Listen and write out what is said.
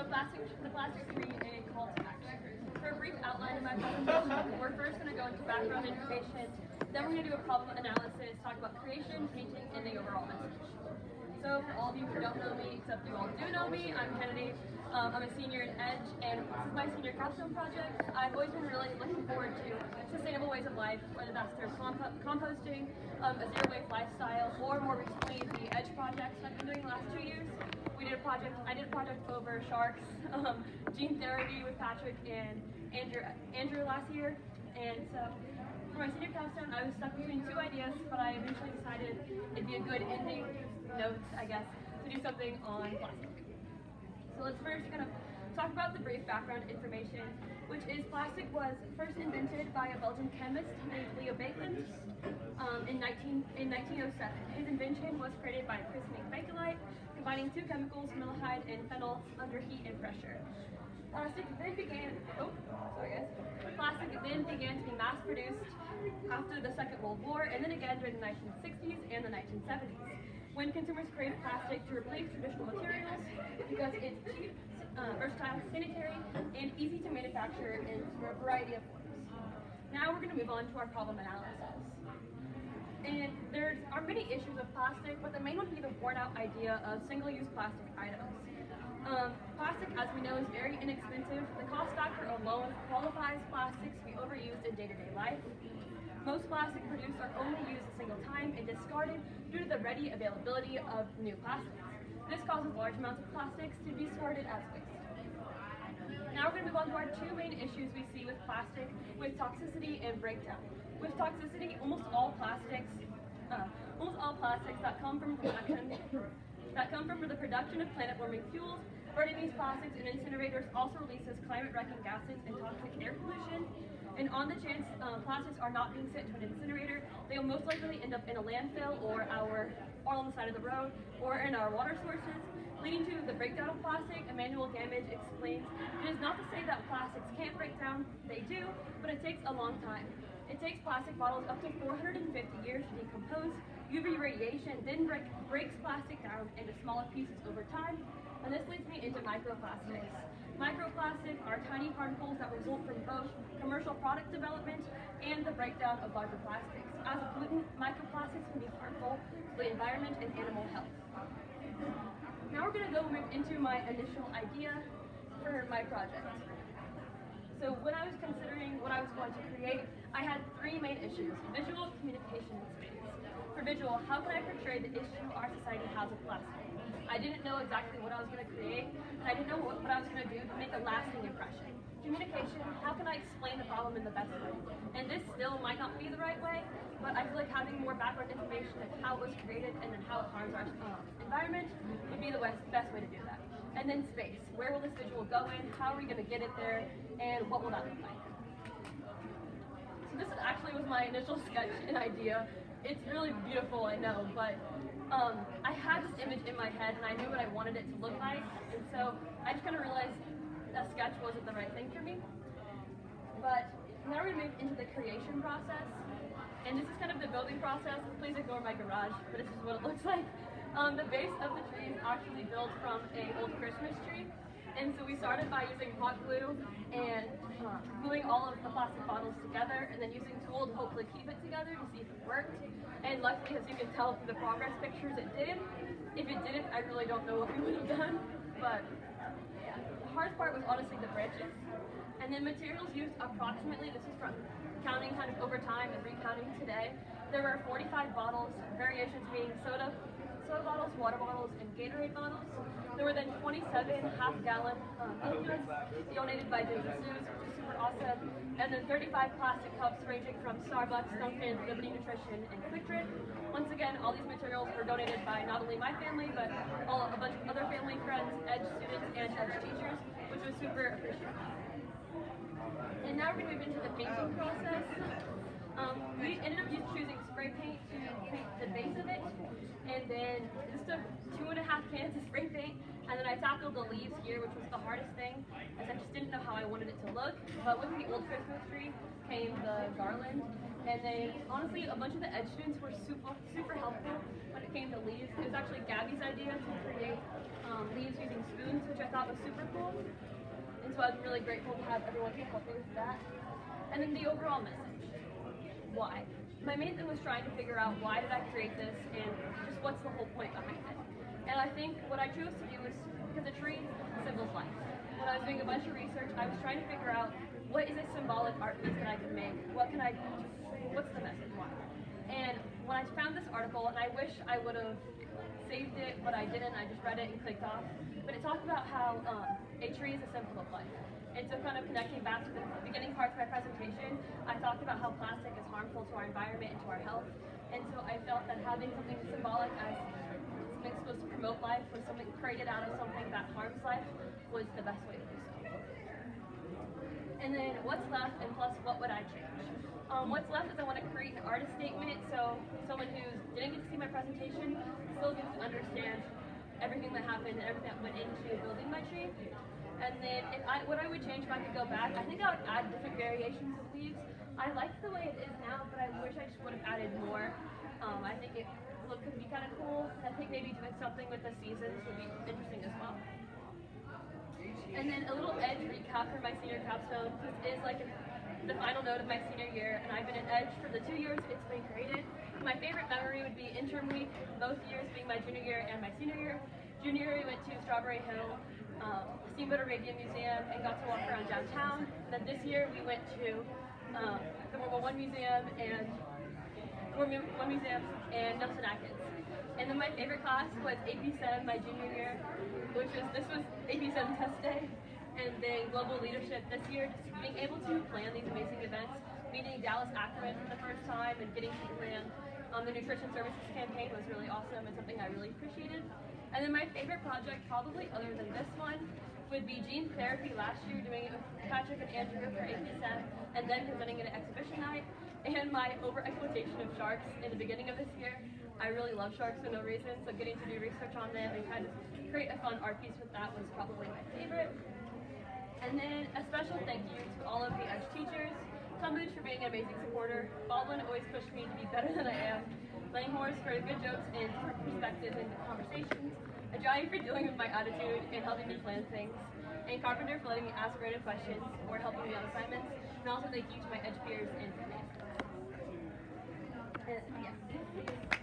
the plastic tree a call to action. For a brief outline of my presentation, we're first going to go into background information, then we're going to do a problem analysis, talk about creation, painting, and the overall message. So for all of you who don't know me, except you all do know me, I'm Kennedy. I'm a senior in Edge, and this is my senior Capstone project. I've always been really looking forward to sustainable ways of life, whether that's through composting, a zero-waste lifestyle, or more recently the Edge projects I've been doing the last 2 years. I did a project over sharks, gene therapy with Patrick and Andrew last year, and so for my senior capstone, I was stuck between two ideas, but I eventually decided it'd be a good ending note, I guess, to do something on plastic. So let's first kind of talk about the brief background information, which is plastic was first invented by a Belgian chemist named Leo Baekeland in 1907. His invention was created by crystalline bakelite, combining two chemicals, formaldehyde and phenol, under heat and pressure. Plastic then began to be mass-produced after the Second World War, and then again during the 1960s and the 1970s, when consumers craved plastic to replace traditional materials because it's cheap, versatile, sanitary, and easy to manufacture in a variety of forms. Now we're going to move on to our problem analysis. And there are many issues with plastic, but the main one would be the worn-out idea of single-use plastic items. Plastic, as we know, is very inexpensive. The cost factor alone qualifies plastics to be overused in day-to-day life. Most plastic produced are only used a single time and discarded due to the ready availability of new plastics. This causes large amounts of plastics to be discarded as waste. Now we're going to move on to our two main issues we see with plastic, with toxicity and breakdown. With toxicity, almost all plastics that come from the production of planet-warming fuels, burning these plastics in incinerators also releases climate-wrecking gases and toxic air pollution. And on the chance plastics are not being sent to an incinerator, they will most likely end up in a landfill or on the side of the road or in our water sources, leading to the breakdown of plastic. Emmanuel Gamage explains, it is not to say that plastics can't break down, they do, but it takes a long time. It takes plastic bottles up to 450 years to decompose. UV radiation then breaks plastic down into smaller pieces over time, and this leads me into microplastics. Microplastics are tiny particles that result from both commercial product development and the breakdown of larger plastics. As a pollutant, microplastics can be harmful to the environment and animal health. Now we're going to move into my initial idea for my project. So when I was considering what I was going to create, I had three main issues: visual, communication, and space. For visual, how can I portray the issue our society has with plastic? I didn't know exactly what I was going to create, and I didn't know what I was going to do to make a lasting impression. Communication, how can I explain the problem in the best way? And this still might not be the right way, but I feel like having more background information of how it was created and then how it harms our environment would be the best way to do that. And then space, where will this visual go in? How are we going to get it there? And what will that look like? So this actually was my initial sketch and idea. It's really beautiful, I know, but I had this image in my head and I knew what I wanted it to look like, and so I just kind of realized that sketch wasn't the right thing for me. But now we're going to move into the creation process, and this is kind of the building process. Please ignore my garage, but this is what it looks like. The base of the tree is actually built from an old Christmas tree. And so we started by using hot glue and gluing all of the plastic bottles together, and then using tool to hopefully keep it together to see if it worked. And luckily, as you can tell from the progress pictures, it did. If it didn't, I really don't know what we would have done. But yeah, the hardest part was honestly the branches. And then materials used approximately, this is from counting kind of over time and recounting today, there were 45 bottles, variations being soda bottles, water bottles, and Gatorade bottles. There were then 27 half-gallon liquids donated by businesses, which is super awesome, and then 35 plastic cups ranging from Starbucks, Dunkin', Liberty Nutrition, and Quick Trip. Once again, all these materials were donated by not only my family, but a bunch of other family, friends, Edge students, and Edge teachers, which was super appreciated. And now we're going to move into the painting process. We ended up choosing spray paint to paint the base of it, and then this took 2.5 cans of spray paint, and then I tackled the leaves here, which was the hardest thing, as I just didn't know how I wanted it to look. But with the old Christmas tree came the garland, and then honestly a bunch of the Edge students were super helpful when it came to leaves. It was actually Gabby's idea to create leaves using spoons, which I thought was super cool. And so I was really grateful to have everyone here help me with that. And then the overall message. Why? My main thing was trying to figure out why did I create this and just what's the whole point behind it. And I think what I chose to do was because a tree symbols life. When I was doing a bunch of research, I was trying to figure out what is a symbolic art piece that I can make? What can I do? What's the message? Why? And when I found this article, and I wish I would have saved it, but I didn't, I just read it and clicked off. But it talked about how a tree is a symbol of life. And so kind of connecting back to the beginning parts of my presentation, I talked about how plastic is harmful to our environment and to our health. And so I felt that having something symbolic as something supposed to promote life or something created out of something that harms life was the best way to do so. And then what's left, and plus what would I change? What's left is I want to create an artist statement, so someone who didn't get to see my presentation still gets to understand everything that happened and everything that went into building my tree. And then what I would change if I could go back, I think I would add different variations of leaves. I like the way it is now, but I wish I just would have added more. I think it could be kind of cool. I think maybe doing something with the seasons would be interesting as well. And then a little Edge recap for my senior capstone. This is like the final note of my senior year, and I've been an Edge for the 2 years it's been created. My favorite memory would be intern week, both years being my junior year and my senior year. Junior year, we went to Strawberry Hill, Steamboat Arabian Museum, and got to walk around downtown. And then this year, we went to the World War I Museum and Nelson Atkins. And then my favorite class was AP Sem my junior year, this was AP Sem test day, and then global leadership this year. Just being able to plan these amazing events, meeting Dallas Ackerman for the first time, and getting to plan the nutrition services campaign was really awesome and something I really appreciated. And then my favorite project, probably other than this one, would be gene therapy last year, doing it with Patrick and Andrew for AP Sem, and then presenting it at exhibition night. And my over-exploitation of sharks in the beginning of this year. I really love sharks for no reason, so getting to do research on them and kind of create a fun art piece with that was probably my favorite. And then a special thank you to all of the Edge teachers, Talmud for being an amazing supporter, Baldwin always pushed me to be better than I am, Langhorse for good jokes and perspectives in the conversations, Ajayi for dealing with my attitude and helping me plan things, and Carpenter for letting me ask random questions or helping me on assignments, and also thank you to my Edge peers and family. Yeah.